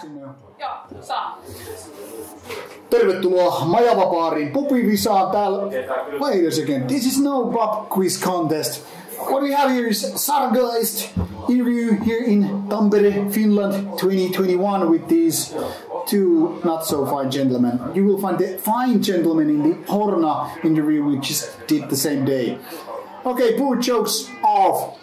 sinne jo? Joo, saa. Tervetuloa Majava-baariin. Pubivisaan täällä. Wait a second, this is no pub quiz contest. What we have here is Sargeist interview here in Tampere, Finland 2021 with these two not so fine gentlemen. You will find the fine gentlemen in the Horna interview we just did the same day. Okay, poor jokes off.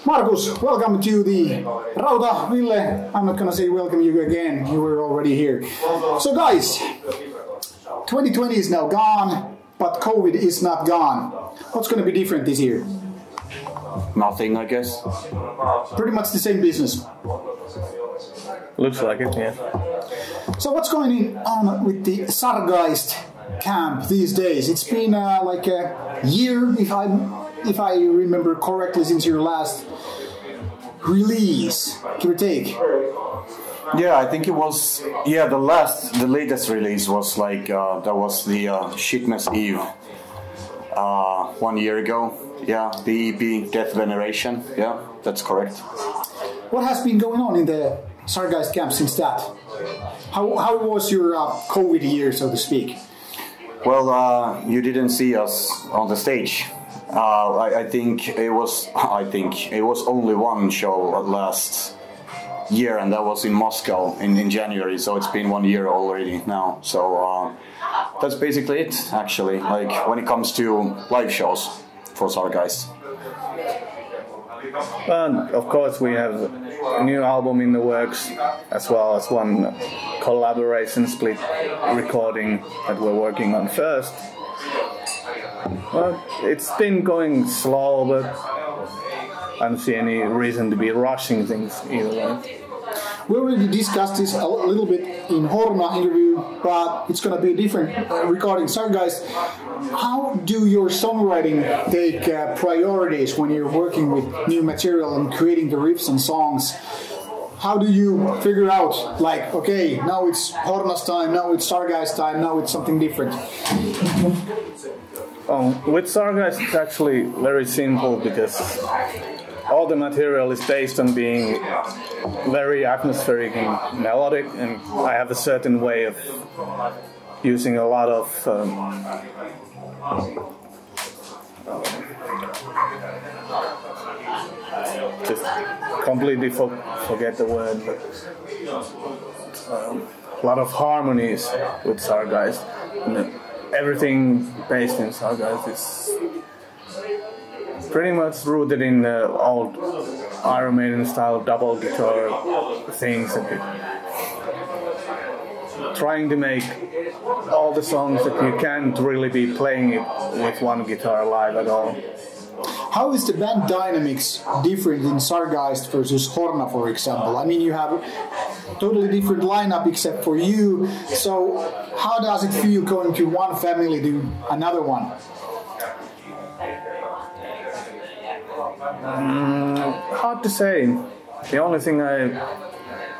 Markus, welcome to the Rauta. Ville, I'm not gonna say welcome you again, you were already here. So guys, 2020 is now gone, but COVID is not gone. What's gonna be different this year? Nothing, I guess. Pretty much the same business. Looks like it, yeah. So what's going on with the Sargeist camp these days? It's been like a year, if I remember correctly, since your last release, give or take. Yeah, I think it was. Yeah, the latest release was like that was the Shitness Eve 1 year ago. Yeah, the EP Death Veneration. Yeah, that's correct. What has been going on in the Sargeist camp since that? How was your COVID year, so to speak? Well, you didn't see us on the stage. I think it was only one show last year, and that was in Moscow in January. So it's been 1 year already now. So that's basically it, actually. Like when it comes to live shows for Sargeist. And of course, we have a new album in the works, as well as one collaboration split recording that we're working on first. Well, it's been going slow, but I don't see any reason to be rushing things either way. We already discussed this a little bit in Horna interview, but it's going to be different regarding Sargeist. How do your songwriting take priorities when you're working with new material and creating the riffs and songs? How do you figure out, like, okay, now it's Horna's time, now it's Sargeist time, now it's something different? With Sargeist, it's actually very simple because all the material is based on being very atmospheric and melodic, and I have a certain way of using a lot of just completely forget the word, but a lot of harmonies with Sargeist. And everything based in Sargeist is pretty much rooted in the old Iron Maiden style double guitar things. Trying to make all the songs that you can't really be playing it with one guitar live at all. How is the band dynamics different in Sargeist versus Horna, for example? I mean, you have a totally different lineup except for you. So how does it feel going to one family to another one? Hard to say. The only thing I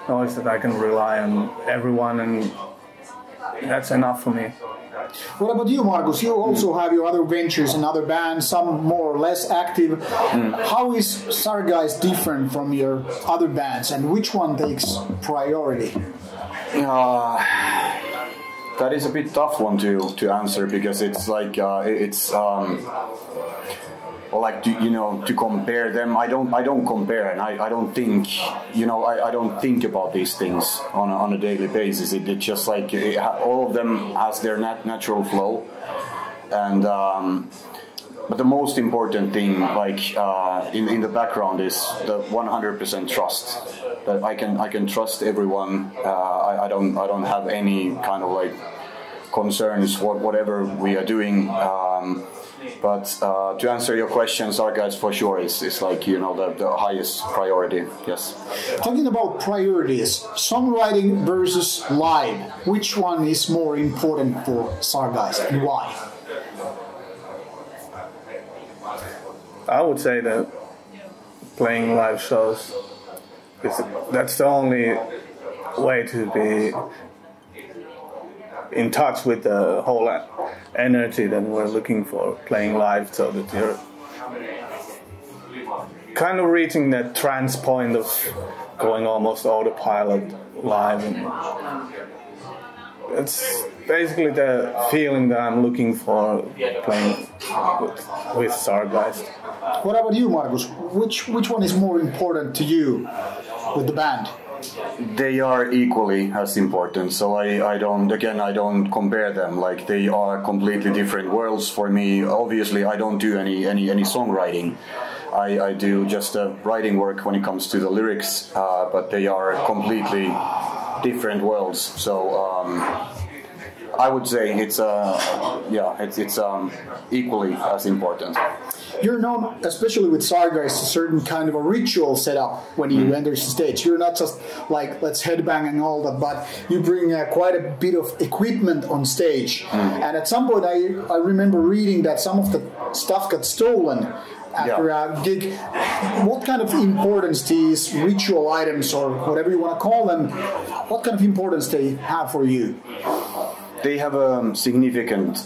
know is that I can rely on everyone, and that's enough for me. What about you, Markus? You also have your other ventures and other bands, some more or less active. How is Sargeist different from your other bands, and which one takes priority? That is a bit tough one to answer, because it's like to compare them. I don't compare, and I don't think, I don't think about these things on a daily basis. It's just like all of them has their natural flow, and but the most important thing, like in the background, is the 100% trust. That I can trust everyone. I don't have any kind of like concerns whatever we are doing. But to answer your question, Sargeist for sure is like, the highest priority, yes. Talking about priorities, songwriting versus live, which one is more important for Sargeist and why? I would say that playing live shows, because that's the only way to be in touch with the whole energy that we're looking for playing live, so that you're kind of reaching that trance point of going almost autopilot live. And it's basically the feeling that I'm looking for playing with Sargeist. What about you, Markus? Which one is more important to you with the band? They are equally as important, so I don't compare them. Like, they are completely different worlds for me. Obviously, I don't do any songwriting. I do just writing work when it comes to the lyrics, but they are completely different worlds. So I would say it's equally as important. You're known, especially with Sargeist, a certain kind of a ritual setup when you enter the stage. You're not just like, let's headbang and all that, but you bring quite a bit of equipment on stage. And at some point I remember reading that some of the stuff got stolen after a gig. What kind of importance these ritual items, or whatever you want to call them, what kind of importance they have for you? They have a significant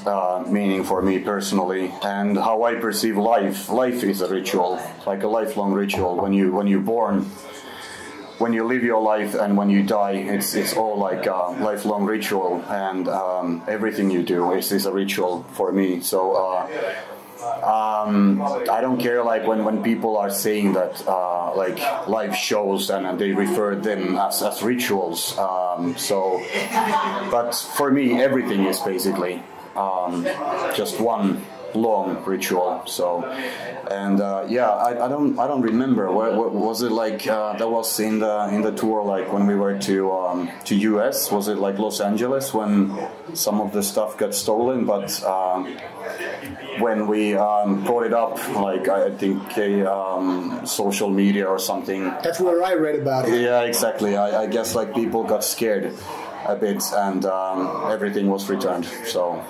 meaning for me personally, and how I perceive life. Life is a ritual, like a lifelong ritual. When you're born, when you live your life, and when you die, it's all like a lifelong ritual, and everything you do is a ritual for me. So I don't care like when people are saying that like live shows and they refer them as rituals. But for me, everything is basically just one long ritual. So, and I don't remember. What was it like? That was in the tour, like when we were to US. Was it like Los Angeles when some of the stuff got stolen? But when we brought it up, like I think social media or something. That's where I read about it. Yeah, exactly. I guess like people got scared a bit, and everything was returned. So.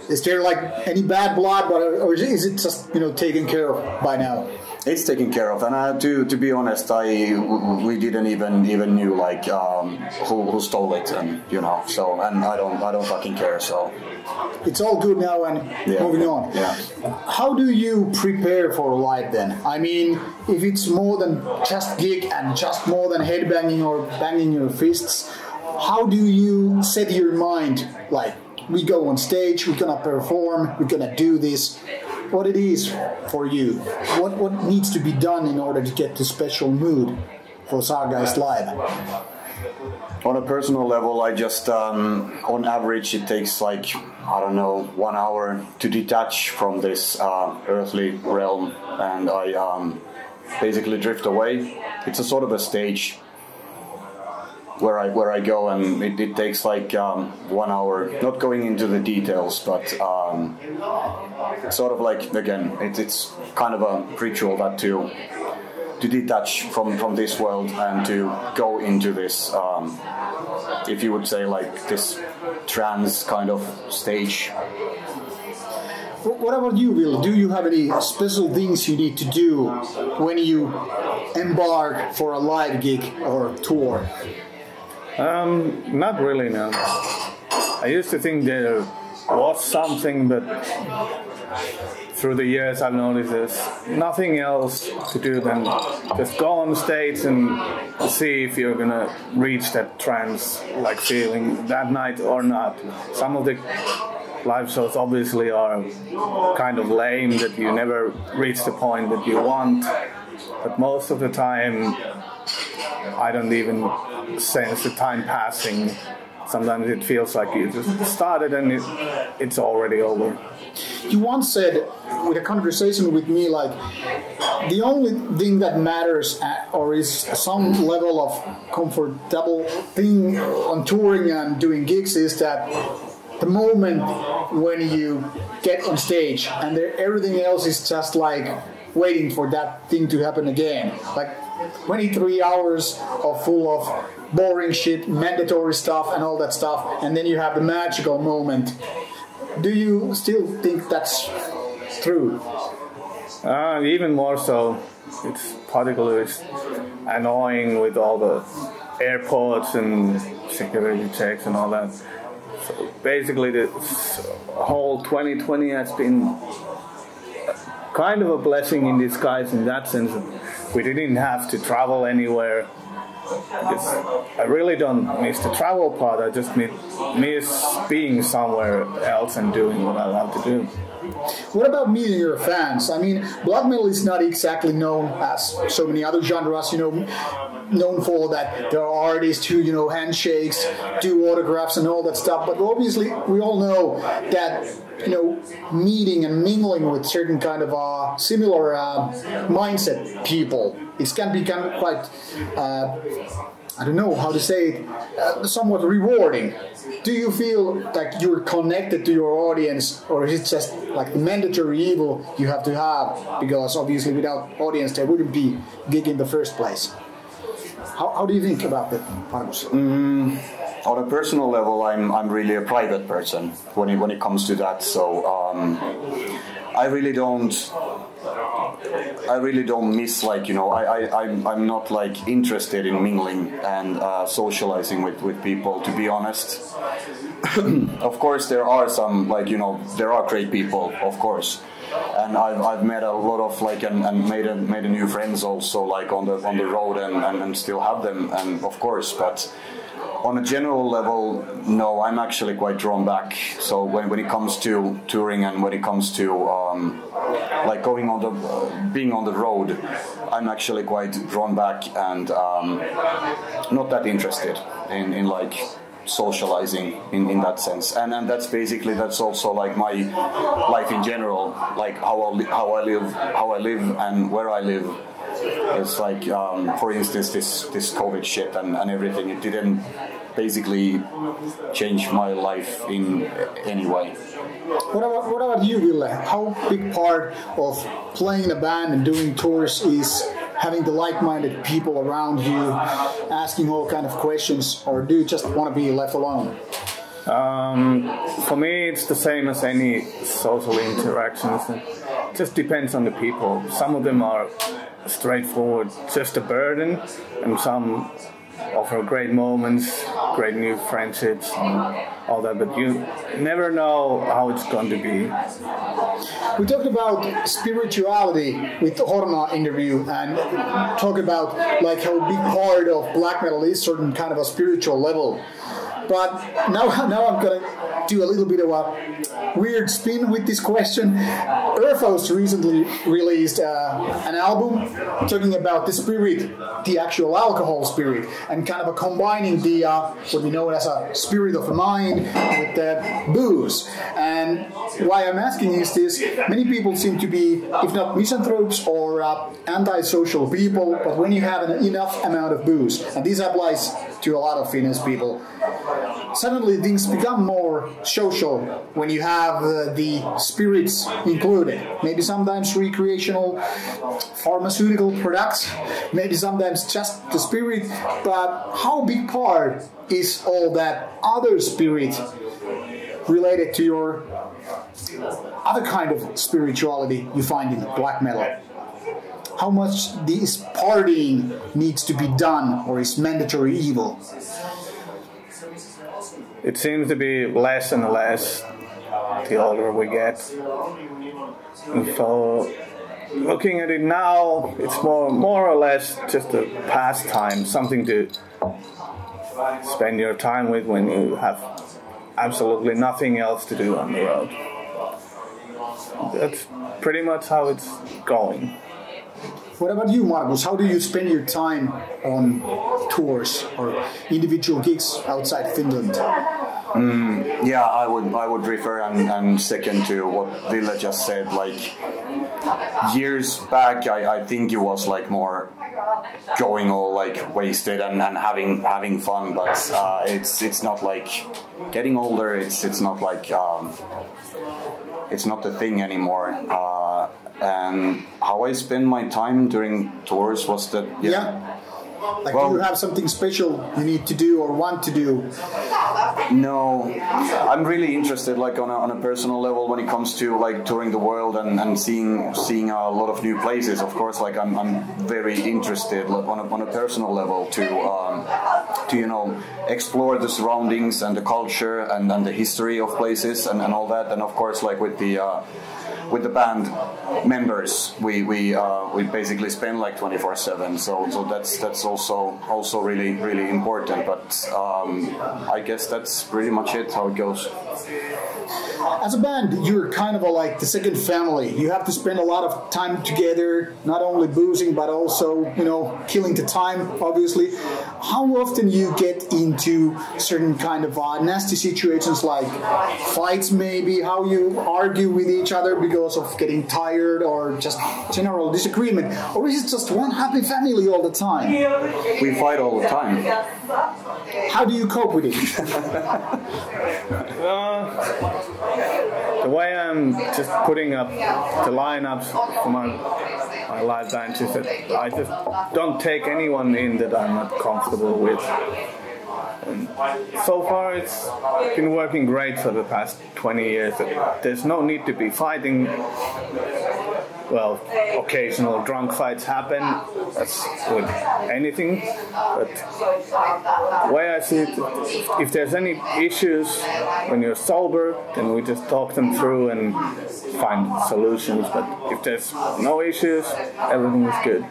Is there like any bad blood, or is it just taken care of by now? It's taken care of, and to be honest, we didn't even knew like who stole it, and so, and I don't fucking care. So it's all good now, and moving on. Yeah. How do you prepare for a live then? I mean, if it's more than just gig and just more than headbanging or banging your fists, how do you set your mind like? We go on stage, we're gonna perform, we're gonna do this. What it is for you? What needs to be done in order to get the special mood for Sargeist live? On a personal level, I just on average it takes like 1 hour to detach from this earthly realm, and I basically drift away. It's a sort of a stage where I go, and it takes like 1 hour, not going into the details, but sort of like, again, it's kind of a ritual that to detach from this world and to go into this, if you would say, like this trance kind of stage. What about you, Will? Do you have any special things you need to do when you embark for a live gig or tour? Not really, no. I used to think there was something, but through the years I've noticed there's nothing else to do than just go on stage and see if you're gonna reach that trance-like feeling that night or not. Some of the live shows obviously are kind of lame, that you never reach the point that you want, but most of the time I don't even sense the time passing. Sometimes it feels like you just started and it's already over. You once said, with a conversation with me, like, the only thing that matters or is some level of comfortable thing on touring and doing gigs is that the moment when you get on stage and everything else is just like waiting for that thing to happen again. Like 23 hours of full of boring shit, mandatory stuff and all that stuff, and then you have the magical moment. Do you still think that's true? Even more so. It's particularly annoying with all the airports and security checks and all that. So basically the whole 2020 has been kind of a blessing in disguise in that sense. we didn't have to travel anywhere. Because I really don't miss the travel part. I just miss being somewhere else and doing what I love to do. What about meeting your fans? I mean, black metal is not exactly known as so many other genres, you know, known for that there are artists who, you know, handshakes, do autographs and all that stuff. But obviously, we all know that, you know, meeting and mingling with certain kind of similar mindset people, it can become quite, I don't know how to say it, somewhat rewarding. Do you feel like you're connected to your audience, or is it just like the mandatory evil you have to have? Because obviously without audience there wouldn't be gig in the first place. How do you think about that, Markus? On a personal level, I'm really a private person when it comes to that. So I really don't miss, like, you know, I'm not like interested in mingling and socializing with people, to be honest. Of course there are some, like, you know, there are great people, of course, and I've met a lot of, like, and made a new friends also, like on the road, and still have them, and of course, but on a general level, no, I'm actually quite drawn back. So when it comes to touring and when it comes to like going on being on the road, I'm actually quite drawn back and not that interested in like socializing in that sense. And that's basically, that's also like my life in general, like how I live and where I live. It's like, for instance, this COVID shit and everything, it didn't basically change my life in any way. What about you, Ville? How big part of playing in a band and doing tours is having the like-minded people around you, asking all kind of questions, or do you just want to be left alone? For me, it's the same as any social interactions. It just depends on the people. Some of them are straightforward, just a burden, and some offer great moments, great new friendships, and all that, but you never know how it's going to be. We talked about spirituality with the Horna interview, and talk about like how a big part of black metal is certain kind of a spiritual level. But now I'm going to do a little bit of a weird spin with this question. Earthos recently released an album talking about the spirit, the actual alcohol spirit, and kind of combining the what we know as a spirit of the mind with the booze. And why I'm asking is this: many people seem to be, if not misanthropes or antisocial people, but when you have enough amount of booze, and this applies to a lot of Finnish people, suddenly things become more social when you have the spirits included. Maybe sometimes recreational pharmaceutical products, maybe sometimes just the spirit, but how big part is all that other spirit related to your other kind of spirituality you find in black metal? How much this partying needs to be done, or is mandatory evil? It seems to be less and less the older we get. And so, looking at it now, it's more or less just a pastime, something to spend your time with when you have absolutely nothing else to do on the road. That's pretty much how it's going. What about you, Markus? How do you spend your time on tours or individual gigs outside Finland? Yeah, I would refer and second to what Ville just said. Like years back, I think it was like more going all like wasted and having fun, but it's not like getting older. It's not like it's not the thing anymore. And how I spend my time during tours was that like, well, do you have something special you need to do or want to do? No, I'm really interested, like on a personal level, when it comes to like touring the world and seeing a lot of new places. Of course, like I'm very interested on a personal level to you know, explore the surroundings and the culture and the history of places and all that. And of course, like with the with the band members, we basically spend like 24/7. So that's also really important. But I guess that's pretty much it. How it goes. As a band, you're kind of like the second family. You have to spend a lot of time together, not only boozing, but also, killing the time, obviously. How often you get into certain kind of nasty situations like fights maybe, how you argue with each other because of getting tired or just general disagreement? Or is it just one happy family all the time? We fight all the time. How do you cope with it? The way I'm just putting up the lineups for my live bands is that I just don't take anyone in that I'm not comfortable with. And so far it's been working great for the past 20 years. There's no need to be fighting. Well, occasional drunk fights happen, that's with anything, but the way I see it, if there's any issues when you're sober, then we just talk them through and find solutions, but if there's no issues, everything is good.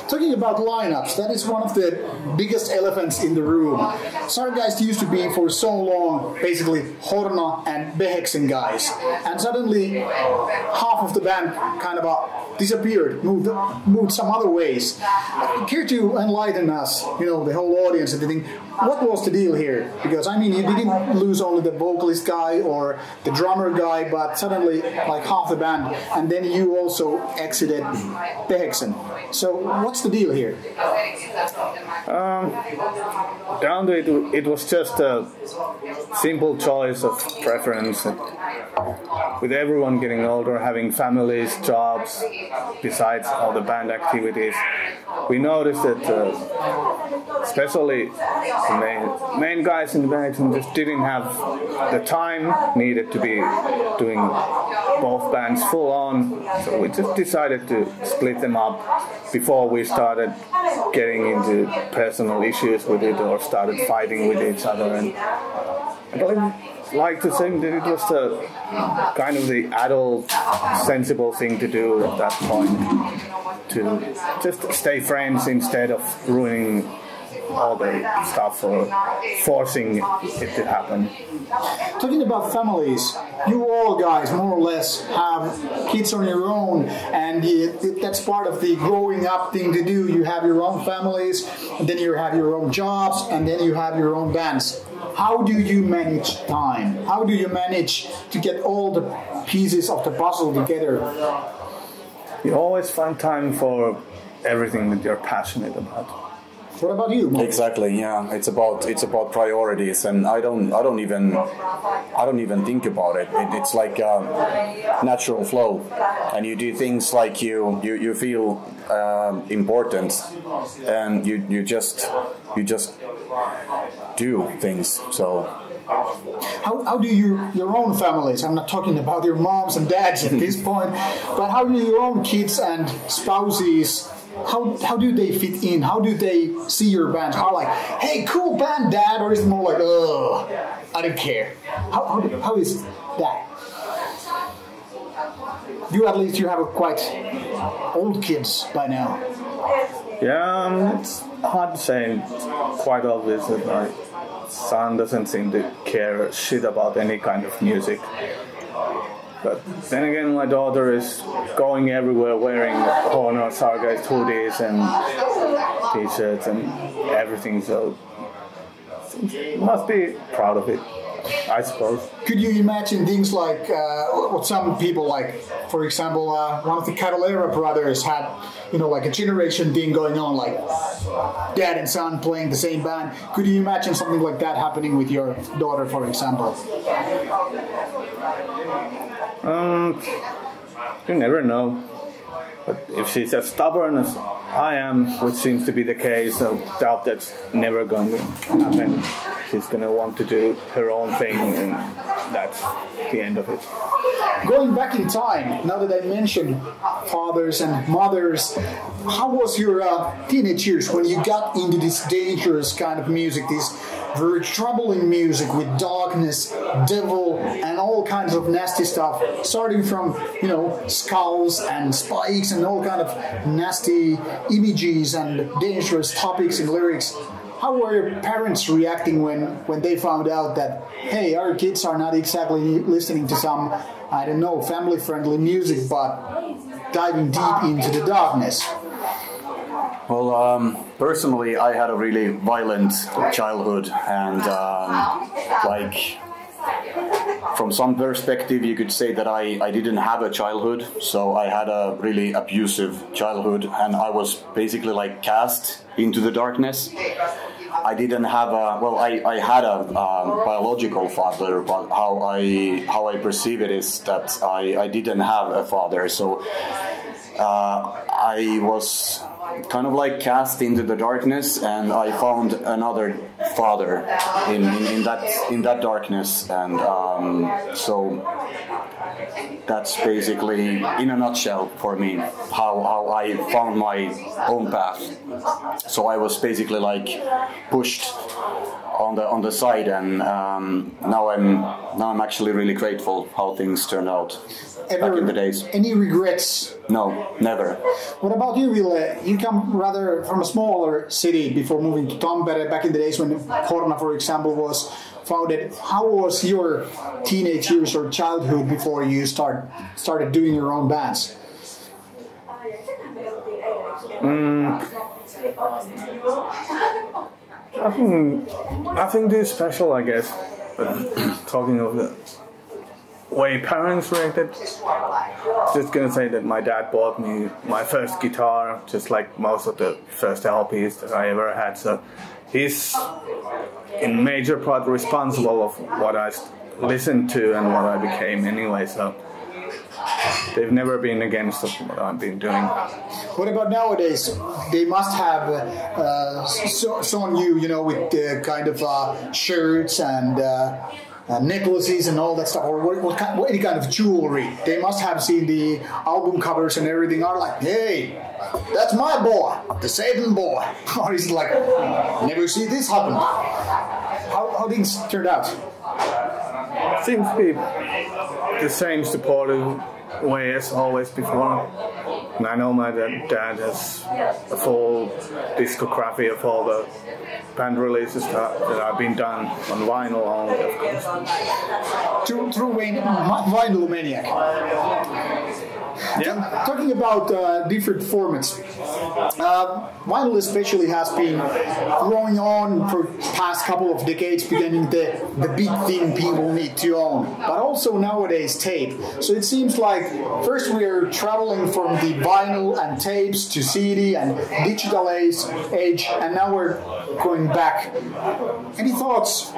Talking about lineups, that is one of the biggest elephants in the room. Sargeist used to be for so long basically Horna and Beheksen guys, and suddenly half of the band kind of disappeared, moved some other ways. Care to enlighten us, the whole audience, and everything. What was the deal here? Because I mean, you didn't lose only the vocalist guy or the drummer guy, but suddenly like half the band, and then you also exited Beheksen. So what's the deal here? Down to it was just a simple choice of preference. With everyone getting older, having families, jobs, besides all the band activities, we noticed that especially the main guys in the band just didn't have the time needed to be doing both bands full on, so we just decided to split them up before we started getting into personal issues with it or started fighting with each other. And I like to think that it was the kind of the adult, sensible thing to do at that point, to just stay friends instead of ruining all the stuff or forcing it to happen. Talking about families, you all guys more or less have kids on your own, and that's part of the growing up thing to do. You have your own families, and then you have your own jobs, and then you have your own bands. How do you manage time? How do you manage to get all the pieces of the puzzle together? You always find time for everything that you're passionate about. What about you, Mark? Exactly, yeah. It's about priorities, and I don't even think about it. It's like a natural flow, and you do things like you feel important, and you just do things. So. How do your own families, I'm not talking about your moms and dads at this point, but how do your own kids and spouses, how do they fit in? How do they see your band? How like, hey, cool band, Dad? Or is it more like, ugh, I don't care? How is that? At least you have quite old kids by now. Yeah, it's hard to say. Quite obvious that my son doesn't seem to care shit about any kind of music. But then again, my daughter is going everywhere wearing Horner Sargeist hoodies and t-shirts and everything, so must be proud of it, I suppose. Could you imagine things like what some people like, for example, one of the Cavalera brothers had, like a generation thing going on, like dad and son playing the same band. Could you imagine something like that happening with your daughter, for example? You never know. But if she's as stubborn as I am, which seems to be the case, I doubt that's never going to happen. She's going to want to do her own thing, and that's the end of it. Going back in time, now that I mentioned fathers and mothers, how was your teenage years when you got into this dangerous kind of music, this very troubling music with darkness, devil, and all kinds of nasty stuff, starting from, you know, skulls and spikes and all kind of nasty images and dangerous topics and lyrics. How were your parents reacting when they found out that, hey, our kids are not exactly listening to some, I don't know, family-friendly music, but diving deep into the darkness? Well, personally, I had a really violent childhood, and like, from some perspective, you could say that I didn't have a childhood, so I had a really abusive childhood, and I was basically like cast into the darkness. I didn't have a, well, I had a biological father, but how I perceive it is that I didn't have a father, so I was kind of like cast into the darkness, and I found another father in that darkness, and so that's basically, in a nutshell, for me, how I found my own path. So I was basically like pushed on the side, and now I'm actually really grateful how things turned out. Back in the days. Any regrets? No, never. What about you, Ville? You come rather from a smaller city before moving to Tampere back in the days when Horna, for example, was founded. How was your teenage years or childhood before you started doing your own bands? Nothing too special, I guess. But talking of the way parents reacted, just gonna say that my dad bought me my first guitar, just like most of the first LPs that I ever had. So he's in major part responsible of what I listened to and what I became anyway. So they've never been against what I've been doing. What about nowadays? They must have shown you know, with kind of shirts and necklaces and all that stuff, or any kind of jewelry. They must have seen the album covers and everything. Are like, hey, that's my boy, the Satan boy. Or is it like, never see this happen? How things turned out? Seems to be the same supportive way as always before. And I know my dad has a full discography of all the band releases that have been done on vinyl only, of course. True vinyl maniac. Yeah. Talking about different formats, vinyl especially has been growing on for past couple of decades, becoming the big thing people need to own. But also nowadays tape. So it seems like first we are traveling from the vinyl and tapes to CD and digital age, and now we're going back. Any thoughts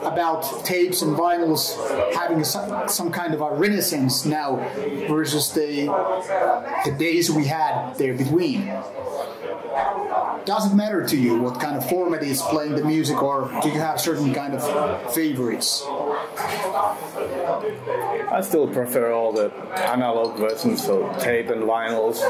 about tapes and vinyls having some kind of a renaissance now versus the days we had there between? Does it matter to you what kind of format is playing the music, or do you have certain kind of favorites? I still prefer all the analog versions, so tape and vinyls.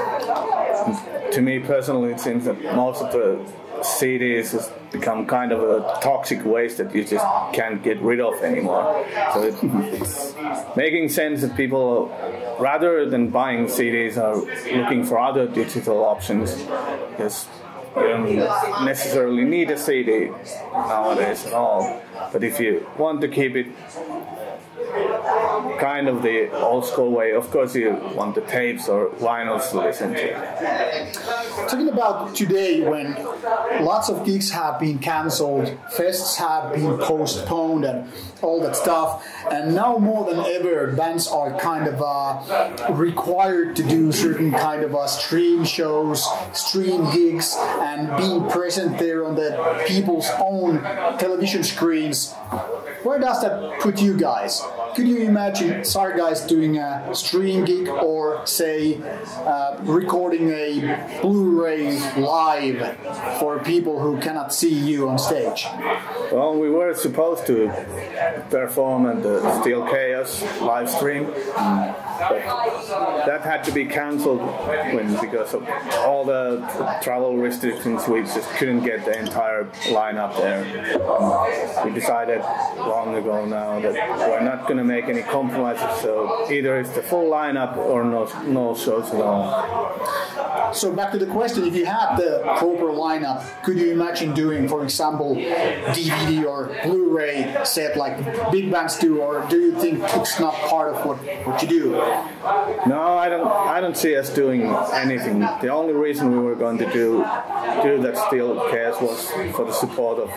To me personally, it seems that most of the CDs has become kind of a toxic waste that you just can't get rid of anymore. So it's making sense that people, rather than buying CDs, are looking for other digital options, because you don't necessarily need a CD nowadays at all. But if you want to keep it kind of the old school way, of course you want the tapes or vinyls to listen to. Talking about today, when lots of gigs have been cancelled, fests have been postponed and all that stuff, and now more than ever bands are kind of required to do certain kind of stream shows, stream gigs, and being present there on the people's own television screens. Where does that put you guys? Could you imagine Sargeist doing a stream gig, or say recording a Blu-ray live for people who cannot see you on stage? Well, we were supposed to perform at the Steel Chaos live stream, But that had to be cancelled because of all the travel restrictions. We just couldn't get the entire lineup there. We decided long ago now that we're not going to make any compromises, so either it's the full lineup or no shows at all. So back to the question, if you had the proper lineup, could you imagine doing, for example, DVD or Blu-ray set like big bands do, or do you think it's not part of what you do? No, I don't see us doing anything. The only reason we were going to do that Still Cares was for the support of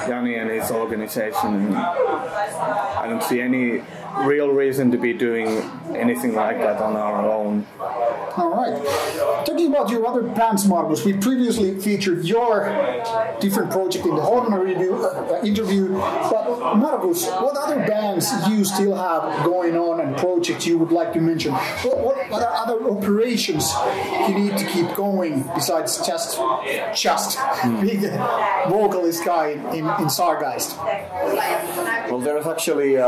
Jani and his organization. I don't see any real reason to be doing anything like that on our own. All right. Talking about your other bands, Markus, we previously featured your different project in the Horn interview. But Markus, what other bands you still have going on and projects you would like to mention? What are other operations you need to keep going besides just being the vocalist guy in Sargeist? Well, there's actually a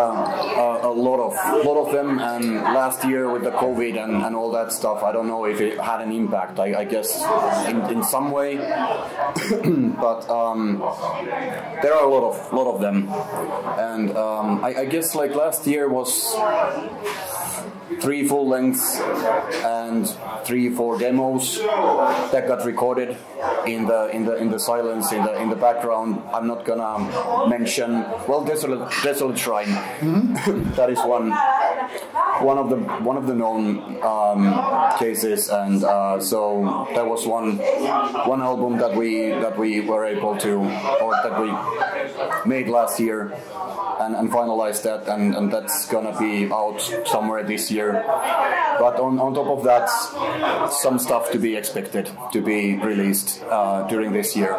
lot of them, and last year with the COVID and all that stuff, I don't know if it had an impact. I guess in some way, but there are a lot of them, and I guess like last year was 3 full lengths and 3-4 demos that got recorded in the silence in the background. I'm not gonna mention, well, Desolate Shrine. Mm-hmm. That is one of the known cases, and so that was one album that we were able to, or that we made last year and finalized that, and that's gonna be out somewhere this year. But on top of that, some stuff to be expected to be released during this year.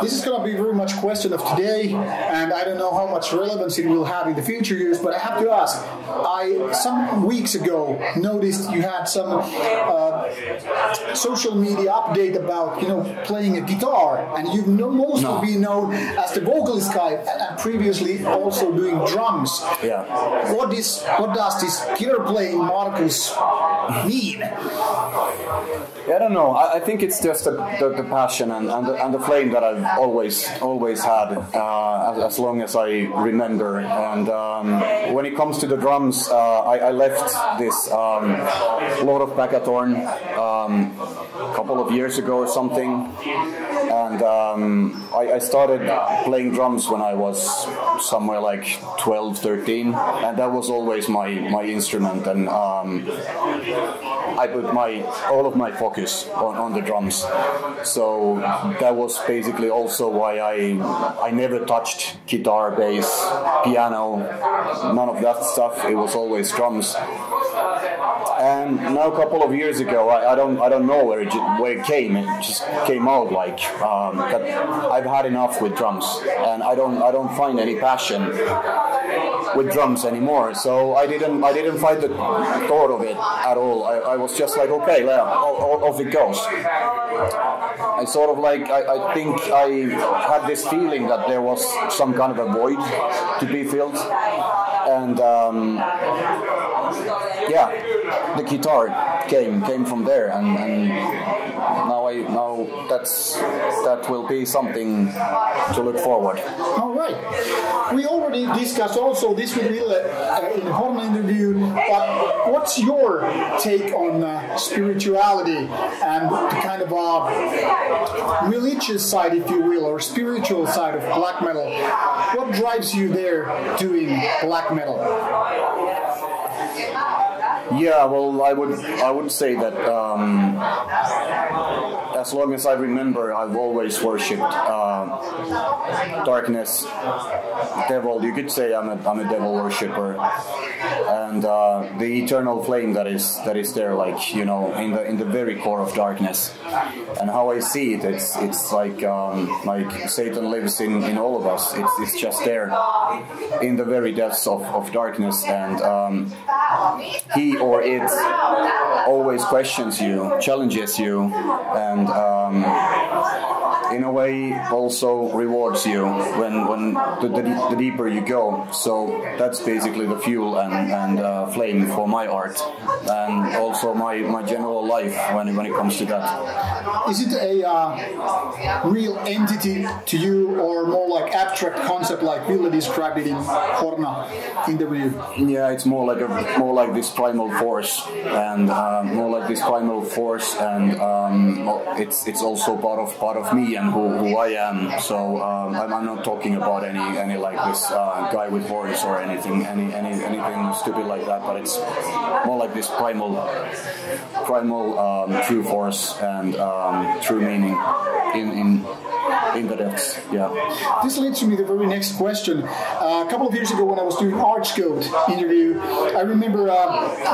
This is going to be very much question of today, and I don't know how much relevance it will have in the future years, but I have to ask, I some weeks ago noticed you had some social media update about playing a guitar, and you've mostly been known as the vocalist guy, and previously also doing drums. Yeah. What does this guitar playing Markus mean? Yeah, I don't know. I think it's just the passion and the flame that I've always had as long as I remember. And when it comes to the drums, I left this Lord of Backathorn a couple of years ago or something, and I started playing drums when I was somewhere like 12, 13, and that was always my instrument, and I put all of my focus on the drums. So that was basically also why I never touched guitar, bass, piano, none of that stuff. It was always drums. And now a couple of years ago, I don't know where it came. It just came out like that I've had enough with drums, and I don't find any passion with drums anymore. So I didn't find the thought of it at all. I was just like, okay, off it goes. I sort of like, I think I had this feeling that there was some kind of a void to be filled, and yeah, the guitar came from there, and now that will be something to look forward. All right. We already discussed also this with Ville in the Horn interview, but what's your take on spirituality and the kind of religious side, if you will, or spiritual side of black metal? What drives you there doing black metal? Yeah, well, I would say that as long as I remember, I've always worshipped darkness, devil. You could say I'm a devil worshipper, and the eternal flame that is there, like in the very core of darkness. And how I see it, it's like Satan lives in all of us. It's just there in the very depths of darkness, and he or it always questions you, challenges you, and in a way also rewards you when the deeper you go. So that's basically the fuel and flame for my art, and also my general life when it comes to that. Is it a real entity to you, or more like abstract concept, like Ville described it in Horna interview? Yeah, it's more like this primal force, and it's also part of me and who I am. So I'm not talking about any like this guy with horns or anything stupid like that. But it's more like this primal true force and true meaning in the depths. Yeah. This leads to me the very next question. A couple of years ago, when I was doing Archcode interview, I remember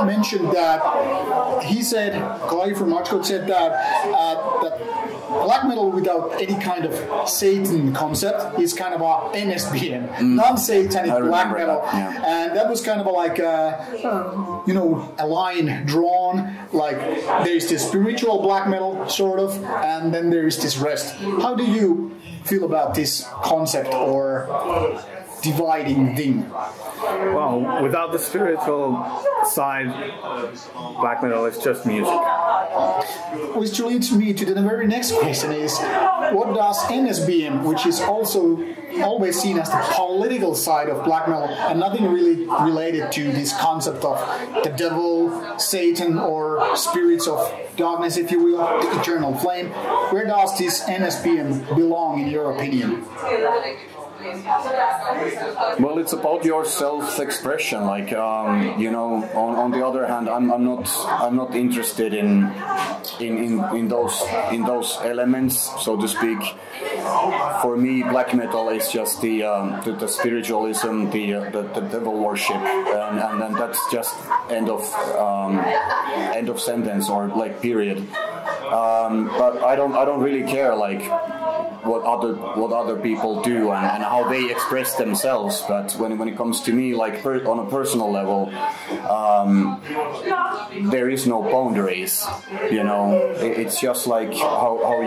mentioned that he said, Kai from Archcode said that black metal without any kind of Satan concept is kind of a NSBM, non-satanic black metal, and that was kind of like a line drawn, like there's this spiritual black metal sort of, and then there's this rest. How do you feel about this concept or dividing thing? Well, without the spiritual side, black metal is just music. Which leads me to the very next question is, what does NSBM, which is also always seen as the political side of black metal and nothing really related to this concept of the devil, Satan, or spirits of darkness, if you will, the eternal flame, where does this NSBM belong in your opinion? Well, it's about your self-expression. Like on the other hand, I'm not interested in those elements, so to speak. For me, black metal is just the spiritualism, the devil worship, and then that's just end of sentence or like period. But I don't really care like what other people do and how they express themselves. But when it comes to me, like on a personal level, there is no boundaries. It's just like how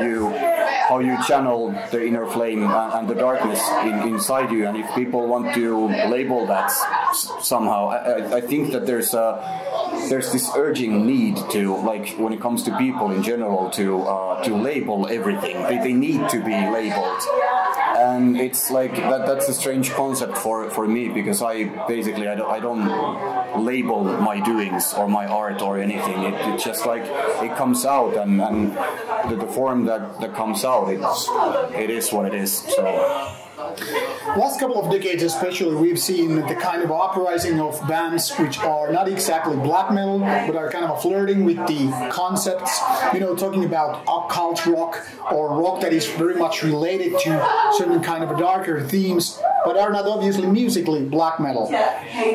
you channel the inner flame and the darkness inside you. And if people want to label that somehow, I think that there's this urging need to, like, when it comes to people in general, to label everything. They need to be labeled, and it's like that's a strange concept for me, because I don't label my doings or my art or anything. It's just like it comes out, and the form that comes out, it is what it is. So last couple of decades especially, we've seen the kind of uprising of bands which are not exactly black metal, but are kind of flirting with the concepts, talking about occult rock or rock that is very much related to certain kind of darker themes, but are not obviously musically black metal.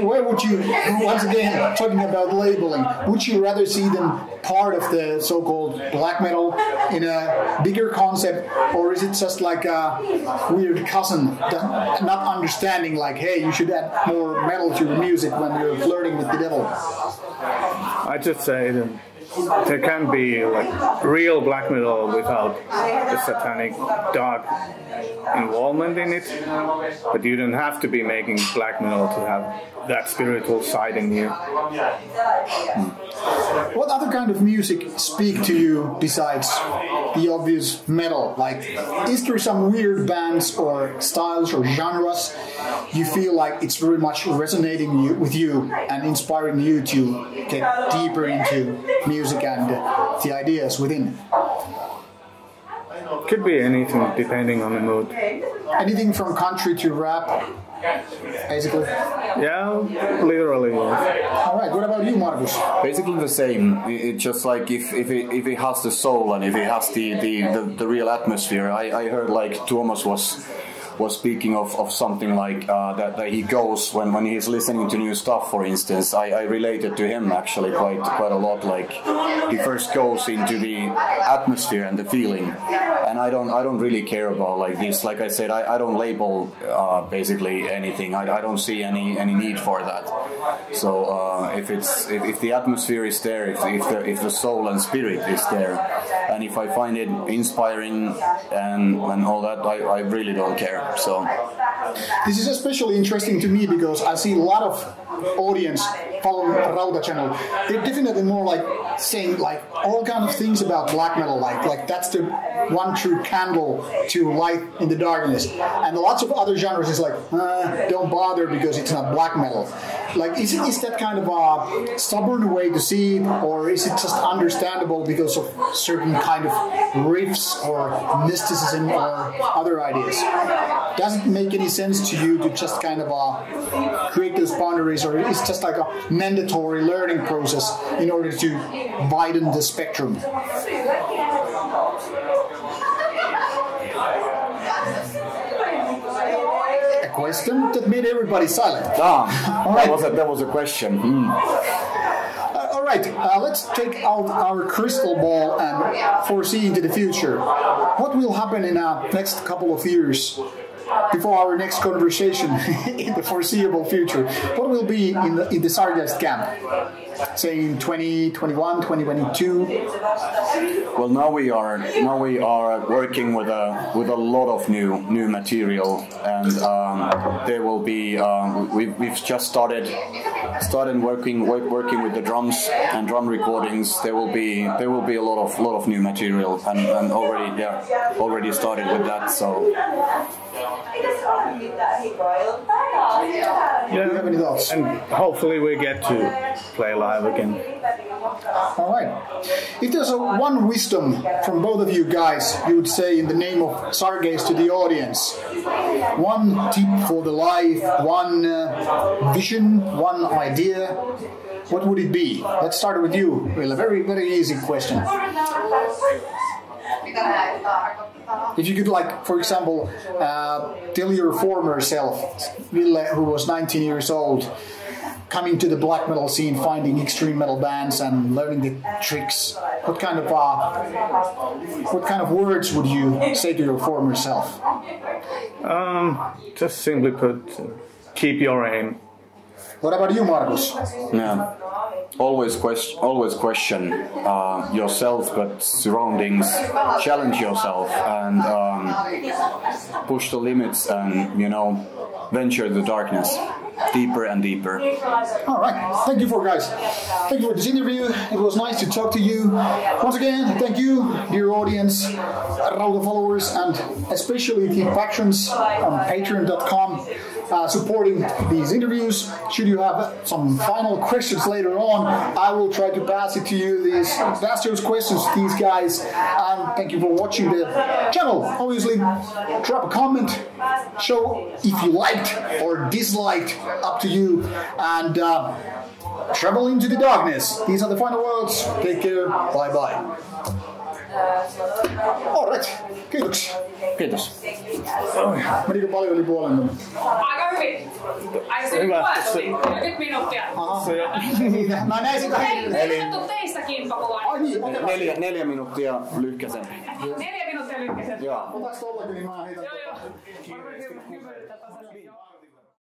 Where would you, once again, talking about labeling, would you rather see them part of the so-called black metal in a bigger concept, or is it just like a weird cousin not understanding, like, hey, you should add more metal to your music when you're flirting with the devil? I just say that there can be like real black metal without the satanic dark involvement in it, but you don't have to be making black metal to have that spiritual side in you. What other kind of music speak to you besides the obvious metal? Like, is there some weird bands or styles or genres you feel like it's very much resonating with you and inspiring you to get deeper into music and the ideas within? Could be anything depending on the mood. Anything from country to rap, basically? Yeah, literally. Yeah. All right, what about you, Markus? Basically the same. It's just like if it has the soul and if it has the real atmosphere. I heard like Tuomas was speaking of something like that he goes when he's listening to new stuff, for instance. I related to him actually quite a lot. Like, he first goes into the atmosphere and the feeling, and I don't really care about like this. Like I said, I don't label basically anything. I don't see any need for that. So if the atmosphere is there, if the soul and spirit is there, and if I find it inspiring and all that, I really don't care. So this is especially interesting to me because I see a lot of audience following Rauta channel. They're definitely more like saying like all kind of things about black metal, like that's the one true candle to light in the darkness. And lots of other genres is like don't bother because it's not black metal. Like is that kind of a stubborn way to see it, or is it just understandable because of certain kind of riffs or mysticism or other ideas? Does it make any sense to you to just kind of create those boundaries, or is it just like a mandatory learning process in order to widen the spectrum? A question that made everybody silent. All right. That was a question. All right, let's take out our crystal ball and foresee into the future. What will happen in the next couple of years before our next conversation in the foreseeable future? What will be in the Sargeist camp? Say in 2021, 2022. Well, now we are working with a lot of new material, and there will be we've just started working with the drums and drum recordings. There will be a lot of new material, and already started with that. So. Yeah. Do you have any thoughts? And hopefully we get to play live again. All right. If there's one wisdom from both of you guys you would say in the name of Sargeist to the audience, one tip for the life, one vision, one idea, what would it be? Let's start with you, Ville. Very, very easy question. If you could, like, for example, tell your former self, Ville, who was 19 years old, coming to the black metal scene, finding extreme metal bands and learning the tricks, what kind of words would you say to your former self? Just simply put, keep your aim. What about you, Markus? Yeah. Always question yourself, but surroundings. Challenge yourself and push the limits, and venture the darkness deeper and deeper. All right, thank you guys. Thank you for this interview. It was nice to talk to you. Once again, thank you, dear audience, Rauta followers, and especially the patrons on patreon.com. Supporting these interviews. Should you have some final questions later on, I will try to pass it to you. Pass those questions to these guys. And thank you for watching the channel. Obviously, drop a comment. Show if you liked or disliked. Up to you. And travel into the darkness. These are the final words. Take care. Bye bye. Alright, kiitoksia. Kiitos. Menikö paljon yli puolen tunnin? Aika hyvin. Ai se nyt puoli 40 minuuttia. Mä näin sitä. Ei katso teistäkin pakoon. Ai niin, 4 minuuttia lyhkäsen. 4 minuuttia lyhkäsen. Joo. Otaks tollakin, niin mä heitän. Joo.